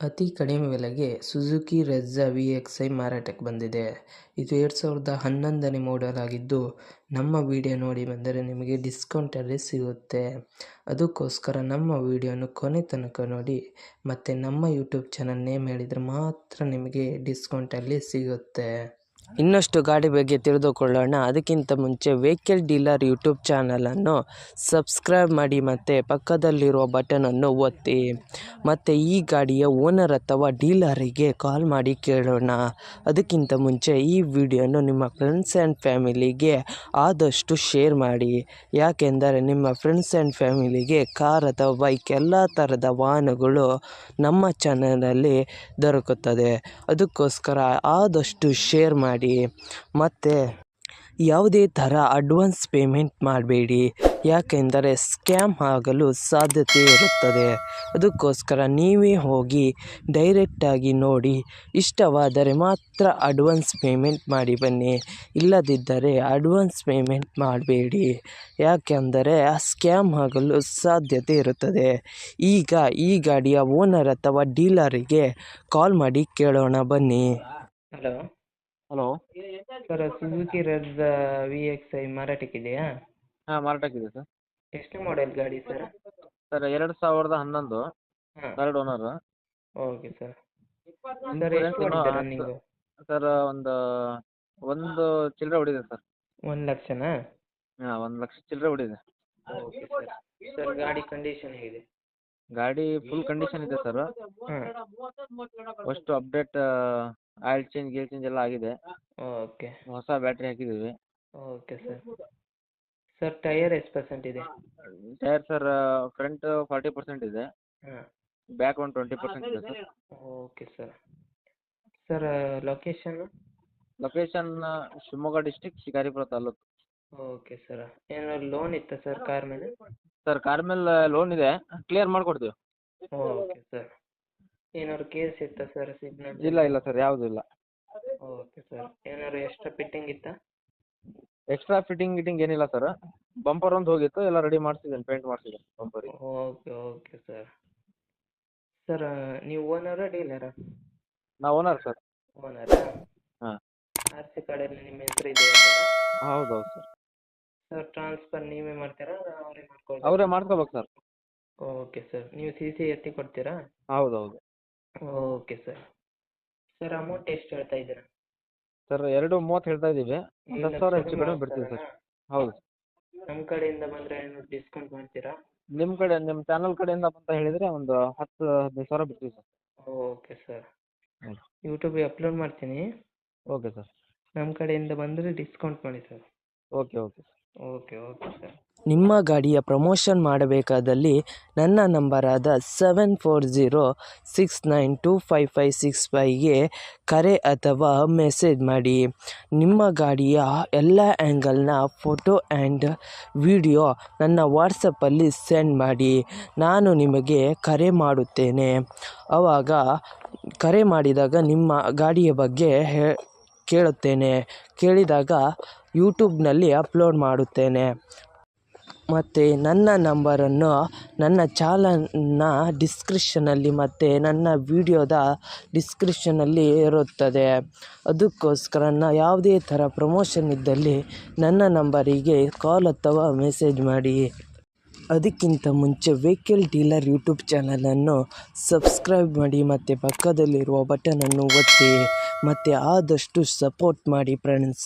ಅತಿ ಕಡಿಮೆ ಬೆಲೆಗೆ ಸುಜುಕಿ ರೆಜ್ಜಾ VXi ಮಾರಾಟಕ್ಕೆ ಬಂದಿದೆ. ಇದು 2011ನೇ ಮಾಡೆಲ್ ಆಗಿದ್ದು, ನಮ್ಮ ವಿಡಿಯೋ ನೋಡಿ ಬಂದರೆ ನಿಮಗೆ ಡಿಸ್ಕೌಂಟಲ್ಲಿ ಸಿಗುತ್ತೆ. ಅದಕ್ಕೋಸ್ಕರ ನಮ್ಮ ವಿಡಿಯೋನ ಕೊನೆ ತನಕ ನೋಡಿ ಮತ್ತು ನಮ್ಮ ಯೂಟ್ಯೂಬ್ ಚಾನಲ್ ನೇಮ್ ಹೇಳಿದರೆ ಮಾತ್ರ ನಿಮಗೆ ಡಿಸ್ಕೌಂಟಲ್ಲಿ ಸಿಗುತ್ತೆ. ಇನ್ನಷ್ಟು ಗಾಡಿ ಬಗ್ಗೆ ತಿಳಿದುಕೊಳ್ಳೋಣ. ಅದಕ್ಕಿಂತ ಮುಂಚೆ ವೆಹಿಕಲ್ ಡೀಲರ್ ಯೂಟ್ಯೂಬ್ ಚಾನಲನ್ನು ಸಬ್ಸ್ಕ್ರೈಬ್ ಮಾಡಿ ಮತ್ತು ಪಕ್ಕದಲ್ಲಿರುವ ಬಟನನ್ನು ಒತ್ತಿ. ಮತ್ತು ಈ ಗಾಡಿಯ ಓನರ್ ಅಥವಾ ಡೀಲರಿಗೆ ಕಾಲ್ ಮಾಡಿ ಕೇಳೋಣ. ಅದಕ್ಕಿಂತ ಮುಂಚೆ ಈ ವಿಡಿಯೋನು ನಿಮ್ಮ ಫ್ರೆಂಡ್ಸ್ ಆ್ಯಂಡ್ ಫ್ಯಾಮಿಲಿಗೆ ಆದಷ್ಟು ಶೇರ್ ಮಾಡಿ. ಯಾಕೆಂದರೆ ನಿಮ್ಮ ಫ್ರೆಂಡ್ಸ್ ಆ್ಯಂಡ್ ಫ್ಯಾಮಿಲಿಗೆ ಕಾರ್ ಅಥವಾ ಬೈಕ್ ಎಲ್ಲ ಥರದ ವಾಹನಗಳು ನಮ್ಮ ಚಾನಲಲ್ಲಿ ದೊರಕುತ್ತದೆ. ಅದಕ್ಕೋಸ್ಕರ ಆದಷ್ಟು ಶೇರ್ ಮಾಡಿ. ಮತ್ತು ಯಾವುದೇ ಥರ ಅಡ್ವಾನ್ಸ್ ಪೇಮೆಂಟ್ ಮಾಡಬೇಡಿ, ಯಾಕೆಂದರೆ ಸ್ಕ್ಯಾಮ್ ಆಗಲು ಸಾಧ್ಯತೆ ಇರುತ್ತದೆ. ಅದಕ್ಕೋಸ್ಕರ ನೀವೇ ಹೋಗಿ ಡೈರೆಕ್ಟಾಗಿ ನೋಡಿ, ಇಷ್ಟವಾದರೆ ಮಾತ್ರ ಅಡ್ವಾನ್ಸ್ ಪೇಮೆಂಟ್ ಮಾಡಿ ಬನ್ನಿ. ಇಲ್ಲದಿದ್ದರೆ ಅಡ್ವಾನ್ಸ್ ಪೇಮೆಂಟ್ ಮಾಡಬೇಡಿ, ಯಾಕೆಂದರೆ ಸ್ಕ್ಯಾಮ್ ಆಗಲು ಸಾಧ್ಯತೆ ಇರುತ್ತದೆ. ಈಗ ಈ ಗಾಡಿಯ ಓನರ್ ಅಥವಾ ಡೀಲರಿಗೆ ಕಾಲ್ ಮಾಡಿ ಕೇಳೋಣ ಬನ್ನಿ. Hello sir, Suzuki Ritz VXi ಮಾರಾಟಕ್ಕಿದೆಯಾ? ಹಾಂ, ಮಾರಾಟಕ್ಕಿದೆ ಸರ್. ಎಷ್ಟು ಮಾಡೆಲ್ ಗಾಡಿ ಸರ್? 2011 ಹಾಂ, third owner. Okay sir. Sir, ಎಷ್ಟು ಹೊಡಿದೆ ರನ್ನಿಂಗು? ಸರ್, ಒಂದು ಚಿಲ್ಲರೆ ಹೊಡಿದೆ ಸರ್. 1 ಲಕ್ಷನಾ? ಹಾಂ, 1 ಲಕ್ಷ ಚಿಲ್ಲರೆ ಹೊಡಿದೆ. Okay sir. ಸರ್, ಗಾಡಿ ಕಂಡೀಷನ್ ಹೇಗಿದೆ? ಗಾಡಿ ಫುಲ್ ಕಂಡೀಷನ್ ಇದೆ ಸರ್. ಹಾಂ, ಅಷ್ಟು ಅಪ್ಡೇಟ್ ಆಯಿಲ್ ಚೇಂಜ್ ಎಲ್ಲ ಆಗಿದೆ. ಓಕೆ ಹೊಸ ಬ್ಯಾಟ್ರಿ ಹಾಕಿದ್ದೀವಿ. Okay sir. ಸರ್, ಟೈಯರ್ ಎಷ್ಟು ಪರ್ಸೆಂಟ್ ಇದೆ? ಟೈರ್ ಸರ್, ಫ್ರಂಟ್ 40% ಇದೆ, ಹಾಂ, ಬ್ಯಾಕ್ ಒಂದು 20% ಇದೆ sir. Okay sir. Sir, location? Location Shivamogga district, Shikaripura taluk. Okay sir. ಏನಾದ್ರು ಲೋನ್ ಇತ್ತಾ ಸರ್ ಕಾರ್ ಮೇಲೆ? ಸರ್, ಕಾರ್ ಮೇಲೆ ಲೋನ್ ಇದೆ, ಕ್ಲಿಯರ್ ಮಾಡಿಕೊಡ್ತೀವಿ. Okay sir. ಏನಾದ್ರು ಕೇಸ್ ಇತ್ತಾ ಸರ್ ಸಿಗ್ನಲ್? ಇಲ್ಲ ಸರ್, ಯಾವುದೂ ಇಲ್ಲ. Okay sir. ಏನಾದ್ರು ಎಕ್ಸ್ಟ್ರಾ ಫಿಟ್ಟಿಂಗ್ ಇತ್ತಾ? ಎಕ್ಸ್ಟ್ರಾ ಫಿಟ್ಟಿಂಗ್ ಏನಿಲ್ಲ ಸರ್. ಬಂಪರ್ ಒಂದು ಹೋಗಿತ್ತು, ಎಲ್ಲ ರೆಡಿ ಮಾಡಿಸಿದ್ದೇನೆ, ಪೇಂಟ್ ಮಾಡಿಸಿದ್ದೇನೆ ಬಂಪರಿಗೆ. Okay sir. ಸರ್, ನೀವು ಓನರಾ ಡೀಲರಾ? ನಾವು ಓನರ್ ಸರ್. ಓನರಾ? ಹಾಂ. RC ಕಾರ್ಡಲ್ಲಿ ನಿಮ್ಮ ಹೆಸರು ಇದೆಯಾ ಸರ್? ಹೌದು ಸರ್. ಸರ್, ಟ್ರಾನ್ಸ್ಫರ್ ನೀವೇ ಮಾಡ್ತೀರಾ ಅವರೇ ಮಾಡ್ಕೊಳ್ತೀರಾ? ಅವರೇ ಮಾಡ್ಕೋಬೇಕು ಸರ್. Okay sir. ನೀವು CC ಎತ್ತಿ ಕೊಡ್ತೀರಾ? ಹೌದು. Okay sir. ಸರ್, ಅಮೌಂಟ್ ಎಷ್ಟು ಹೇಳ್ತಾ ಇದ್ದೀರಾ? ಸರ್, 2:30 ಹೇಳ್ತಾ ಇದ್ದೀವಿ, 10,000 ಹೆಚ್ಚು ಕಡಿಮೆ ಬಿಡ್ತೀವಿ ಸರ್. ಹೌದು. ನಮ್ಮ ಕಡೆಯಿಂದ ಬಂದರೆ ಏನಾದ್ರು ಡಿಸ್ಕೌಂಟ್ ಮಾಡ್ತೀರಾ? ನಿಮ್ಮ ಚಾನಲ್ ಕಡೆಯಿಂದ ಅಂತ ಹೇಳಿದರೆ ಒಂದು 10-15 ಸಾವಿರ ಬಿಡ್ತೀವಿ ಸರ್. Okay sir. ಯೂಟ್ಯೂಬಿಗೆ ಅಪ್ಲೋಡ್ ಮಾಡ್ತೀನಿ. Okay sir. ನಮ್ಮ ಕಡೆಯಿಂದ ಬಂದರೆ ಡಿಸ್ಕೌಂಟ್ ಮಾಡಿ ಸರ್. Okay sir. Okay sir. ನಿಮ್ಮ ಗಾಡಿಯ ಪ್ರಮೋಷನ್ ಮಾಡಬೇಕಾದಲ್ಲಿ ನನ್ನ ನಂಬರಾದ 7406925565ಗೆ ಕರೆ ಅಥವಾ ಮೆಸೇಜ್ ಮಾಡಿ. ನಿಮ್ಮ ಗಾಡಿಯ ಎಲ್ಲ ಆ್ಯಂಗಲ್ನ ಫೋಟೋ ಆ್ಯಂಡ್ ವಿಡಿಯೋ ನನ್ನ ವಾಟ್ಸಪ್ಪಲ್ಲಿ ಸೆಂಡ್ ಮಾಡಿ. ನಾನು ನಿಮಗೆ ಕರೆ ಮಾಡುತ್ತೇನೆ. ಆವಾಗ ಕರೆ ಮಾಡಿದಾಗ ನಿಮ್ಮ ಗಾಡಿಯ ಬಗ್ಗೆ ಕೇಳುತ್ತೇನೆ. ಕೇಳಿದಾಗ ಯೂಟ್ಯೂಬ್ನಲ್ಲಿ ಅಪ್ಲೋಡ್ ಮಾಡುತ್ತೇನೆ. ಮತ್ತು ನನ್ನ ನಂಬರನ್ನು ನನ್ನ ಚಾನಲ್ನ ಡಿಸ್ಕ್ರಿಪ್ಷನಲ್ಲಿ ಮತ್ತು ನನ್ನ ವಿಡಿಯೋದ ಡಿಸ್ಕ್ರಿಪ್ಷನಲ್ಲಿ ಇರುತ್ತದೆ. ಅದಕ್ಕೋಸ್ಕರ ಯಾವುದೇ ಥರ ಪ್ರಮೋಷನ್ ಇದ್ದಲ್ಲಿ ನನ್ನ ನಂಬರಿಗೆ ಕಾಲ್ ಅಥವಾ ಮೆಸೇಜ್ ಮಾಡಿ. ಅದಕ್ಕಿಂತ ಮುಂಚೆ ವೆಹಿಕಲ್ ಡೀಲರ್ ಯೂಟ್ಯೂಬ್ ಚಾನಲನ್ನು ಸಬ್ಸ್ಕ್ರೈಬ್ ಮಾಡಿ ಮತ್ತು ಪಕ್ಕದಲ್ಲಿರುವ ಬಟನನ್ನು ಒತ್ತಿ ಮತ್ತು ಆದಷ್ಟು ಸಪೋರ್ಟ್ ಮಾಡಿ ಫ್ರೆಂಡ್ಸ್.